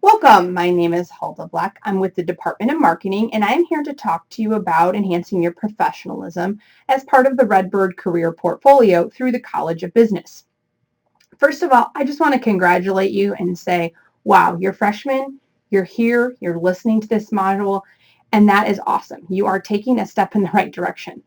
Welcome. My name is Hulda Black. I'm with the Department of Marketing, and I am here to talk to you about enhancing your professionalism as part of the Redbird Career Portfolio through the College of Business. First of all, I just want to congratulate you and say, wow, you're freshmen, you're here, you're listening to this module, and that is awesome. You are taking a step in the right direction.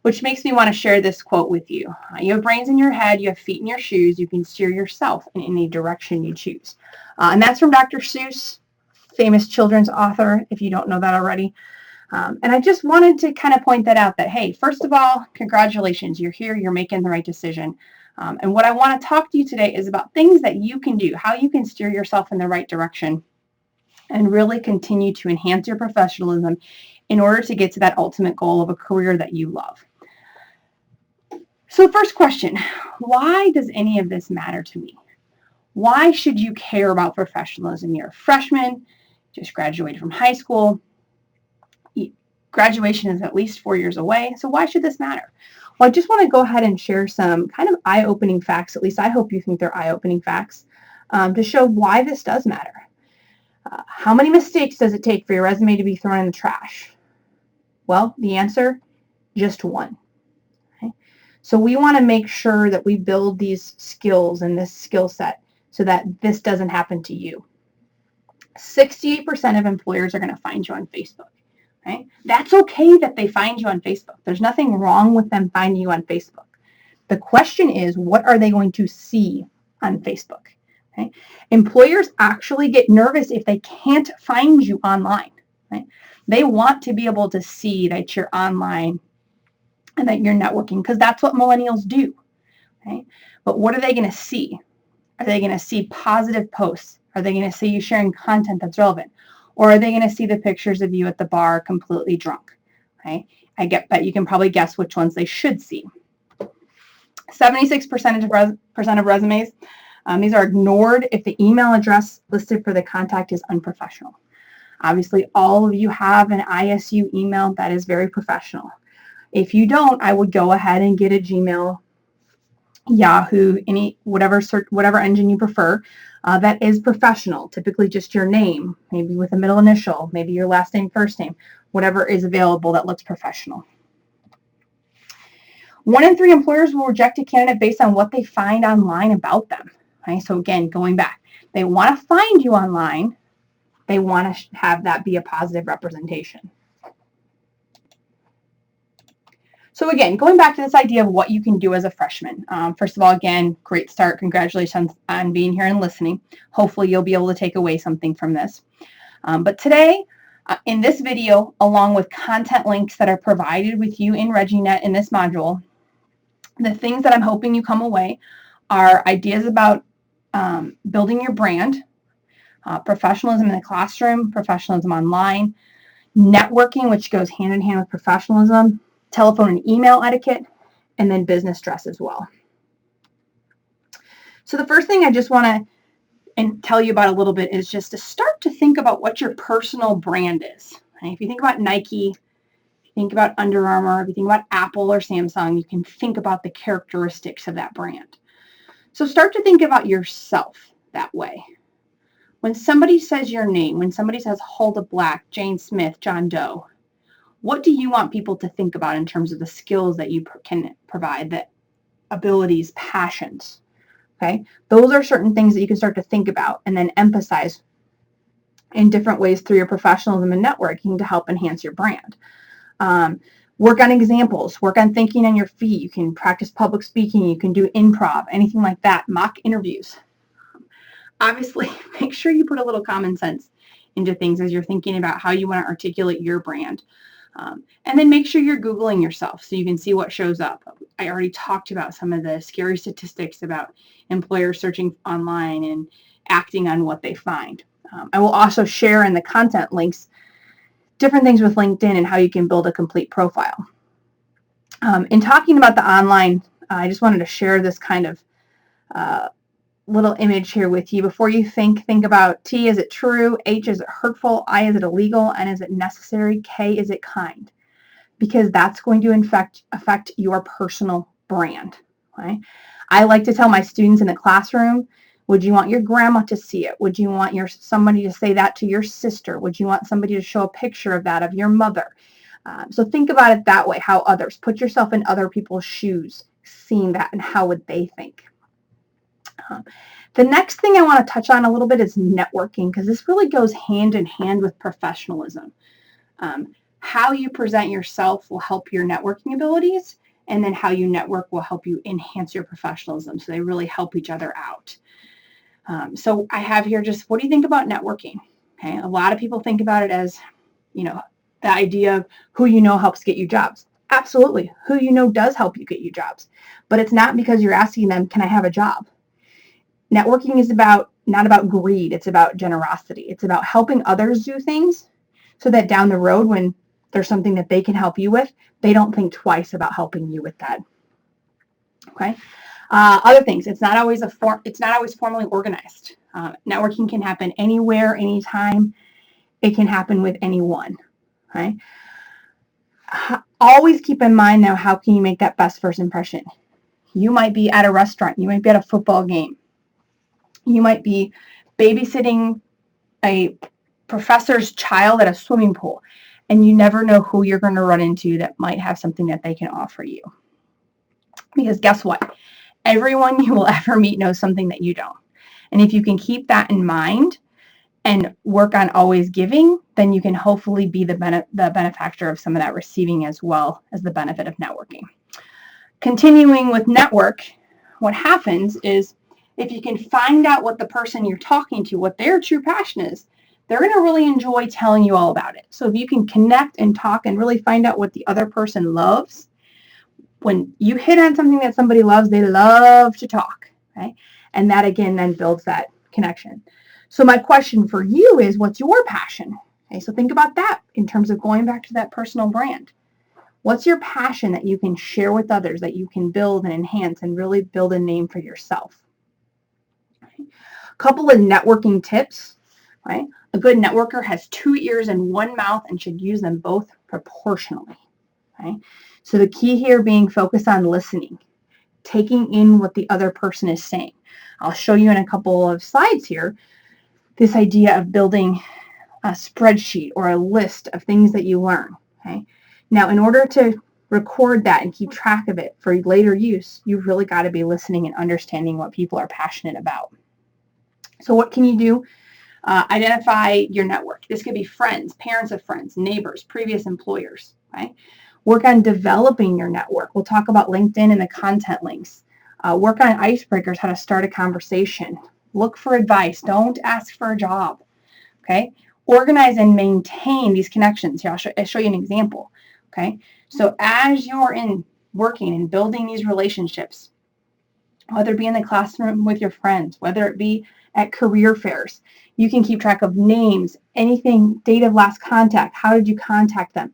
Which makes me want to share this quote with you. You have brains in your head, you have feet in your shoes, you can steer yourself in any direction you choose. And that's from Dr. Seuss, famous children's author, if you don't know that already. And I just wanted to kind of point that out that, hey, first of all, congratulations, you're here, you're making the right decision. And what I want to talk to you today is about things that you can do, how you can steer yourself in the right direction and really continue to enhance your professionalism in order to get to that ultimate goal of a career that you love. So first question, why does any of this matter to me? Why should you care about professionalism? You're a freshman, just graduated from high school. Graduation is at least 4 years away, so why should this matter? Well, I just want to go ahead and share some kind of eye-opening facts, at least I hope you think they're eye-opening facts, to show why this does matter. How many mistakes does it take for your resume to be thrown in the trash? Well, the answer, just one. Okay? So we want to make sure that we build these skills and this skill set so that this doesn't happen to you. 68% of employers are going to find you on Facebook. Right? That's okay that they find you on Facebook. There's nothing wrong with them finding you on Facebook. The question is, what are they going to see on Facebook? Okay? Employers actually get nervous if they can't find you online. Right? They want to be able to see that you're online and that you're networking because that's what millennials do. Right? But what are they going to see? Are they going to see positive posts? Are they going to see you sharing content that's relevant? Or are they going to see the pictures of you at the bar completely drunk? Okay? I get that you can probably guess which ones they should see. 76% of resumes, these are ignored if the email address listed for the contact is unprofessional. Obviously, all of you have an ISU email that is very professional. If you don't, I would go ahead and get a Gmail, Yahoo, whatever engine you prefer, that is professional, typically just your name, maybe with a middle initial, maybe your last name, first name, whatever is available that looks professional. 1 in 3 employers will reject a candidate based on what they find online about them. Okay? So again, going back, they want to find you online. They want to have that be a positive representation. So again, going back to this idea of what you can do as a freshman. First of all, again, great start. Congratulations on being here and listening. Hopefully you'll be able to take away something from this. But today, in this video, along with content links that are provided with you in ReggieNet in this module, the things that I'm hoping you come away are ideas about building your brand, professionalism in the classroom, professionalism online, networking, which goes hand in hand with professionalism, telephone and email etiquette, and then business dress as well. So the first thing I just want to tell you about a little bit is just to start to think about what your personal brand is. And if you think about Nike, if you think about Under Armour, if you think about Apple or Samsung, you can think about the characteristics of that brand. So start to think about yourself that way. When somebody says your name, when somebody says Hulda Black, Jane Smith, John Doe, what do you want people to think about in terms of the skills that you can provide, the abilities, passions? Okay, those are certain things that you can start to think about and then emphasize in different ways through your professionalism and networking to help enhance your brand. Work on examples, work on thinking on your feet. You can practice public speaking, you can do improv, anything like that, mock interviews. Obviously, make sure you put a little common sense into things as you're thinking about how you want to articulate your brand. And then make sure you're Googling yourself so you can see what shows up. I already talked about some of the scary statistics about employers searching online and acting on what they find. I will also share in the content links different things with LinkedIn and how you can build a complete profile. In talking about the online, I just wanted to share this kind of little image here with you. Before you think about T, is it true? H, is it hurtful? I, is it illegal? N, is it necessary? K, is it kind? Because that's going to affect your personal brand. Okay? I like to tell my students in the classroom, Would you want your grandma to see it? Would you want somebody to say that to your sister? Would you want somebody to show a picture of that of your mother? So think about it that way, how others. Put yourself in other people's shoes, seeing that, and how would they think? The next thing I want to touch on a little bit is networking, because this really goes hand in hand with professionalism. How you present yourself will help your networking abilities, and then how you network will help you enhance your professionalism. So they really help each other out. So I have here just, what do you think about networking? Okay, a lot of people think about it as, the idea of who you know helps get you jobs. Absolutely, who you know does help you get you jobs, but it's not because you're asking them, can I have a job? Networking is not about greed, it's about generosity. It's about helping others do things so that down the road, when there's something that they can help you with, they don't think twice about helping you with that. Okay. Other things, it's not always formally organized. Networking can happen anywhere, anytime. It can happen with anyone. Okay. Always keep in mind now, how can you make that best first impression? You might be at a restaurant. You might be at a football game. You might be babysitting a professor's child at a swimming pool, and you never know who you're going to run into that might have something that they can offer you. Because guess what? Everyone you will ever meet knows something that you don't. And if you can keep that in mind and work on always giving, then you can hopefully be the benefactor of some of that receiving, as well as the benefit of networking. Continuing with network, what happens is, if you can find out what the person you're talking to, what their true passion is, they're going to really enjoy telling you all about it. So if you can connect and talk and really find out what the other person loves, when you hit on something that somebody loves, they love to talk. Okay? And that again then builds that connection. So my question for you is, what's your passion? Okay, so think about that in terms of going back to that personal brand. What's your passion that you can share with others, that you can build and enhance and really build a name for yourself? Okay. A couple of networking tips. Right? A good networker has 2 ears and 1 mouth and should use them both proportionally. Okay? So the key here being focused on listening, taking in what the other person is saying. I'll show you in a couple of slides here this idea of building a spreadsheet or a list of things that you learn. Okay? Now, in order to record that and keep track of it for later use, you've really got to be listening and understanding what people are passionate about. So what can you do? Identify your network. This could be friends, parents of friends, neighbors, previous employers. Right? Work on developing your network. We'll talk about LinkedIn and the content links. Work on icebreakers, how to start a conversation. Look for advice. Don't ask for a job. Okay? Organize and maintain these connections. Here, I'll show you an example. Okay? So as you're working and building these relationships, whether it be in the classroom with your friends, whether it be at career fairs, you can keep track of names, anything, date of last contact, how did you contact them?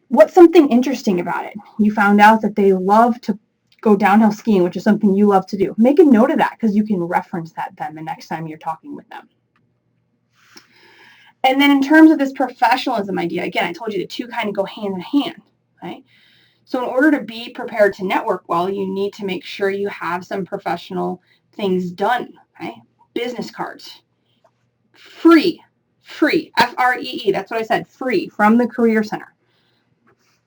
What's something interesting about it? You found out that they love to go downhill skiing, which is something you love to do. Make a note of that, because you can reference that then the next time you're talking with them. And then in terms of this professionalism idea, again, I told you the two kind of go hand in hand, right? So in order to be prepared to network well, you need to make sure you have some professional things done, right? Business cards, free, F-R-E-E, that's what I said, free, from the Career Center.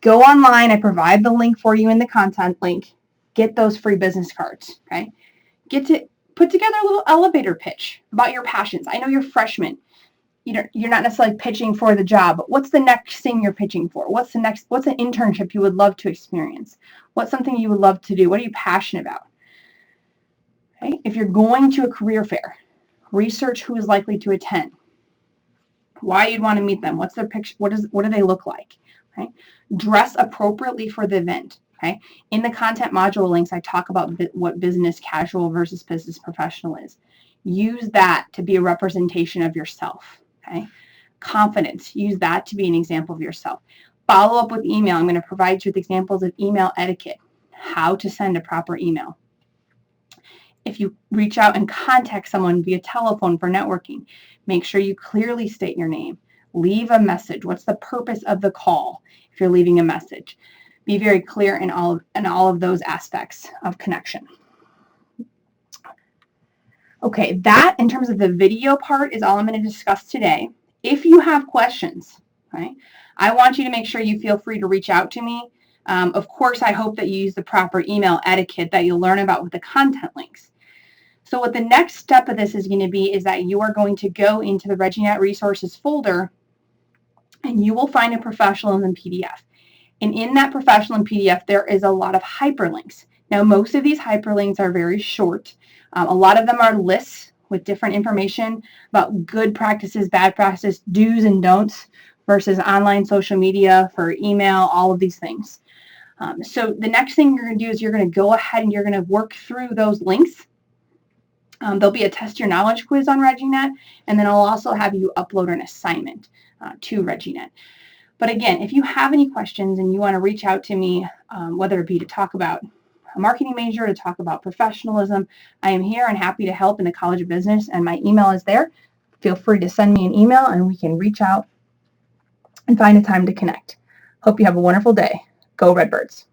Go online, I provide the link for you in the content link. Get those free business cards, okay? Get to put together a little elevator pitch about your passions. I know you're freshmen. You're not necessarily pitching for the job, but what's the next thing you're pitching for? What's an internship you would love to experience? What's something you would love to do? What are you passionate about? Okay? If you're going to a career fair, research who is likely to attend, why you'd want to meet them, what's their picture, what do they look like? Okay? Dress appropriately for the event. Okay? In the content module links, I talk about what business casual versus business professional is. Use that to be a representation of yourself. Okay? Confidence, use that to be an example of yourself. Follow up with email. I'm going to provide you with examples of email etiquette, how to send a proper email. If you reach out and contact someone via telephone for networking, make sure you clearly state your name. Leave a message. What's the purpose of the call if you're leaving a message? Be very clear in all of those aspects of connection. Okay, that in terms of the video part is all I'm going to discuss today. If you have questions, right, I want you to make sure you feel free to reach out to me. Of course, I hope that you use the proper email etiquette that you'll learn about with the content links. So what the next step of this is going to be is that you are going to go into the ReggieNet resources folder and you will find a Professionalism PDF. And in that Professionalism PDF, there is a lot of hyperlinks. Now, most of these hyperlinks are very short. A lot of them are lists with different information about good practices, bad practices, do's and don'ts versus online social media for email, all of these things. So the next thing you're going to do is you're going to go ahead and you're going to work through those links. There'll be a test your knowledge quiz on ReggieNet, and then I'll also have you upload an assignment to ReggieNet. But again, if you have any questions and you want to reach out to me, whether it be to talk about a marketing major, to talk about professionalism, I am here and happy to help in the College of Business, and my email is there. Feel free to send me an email and we can reach out and find a time to connect. Hope you have a wonderful day. Go Redbirds.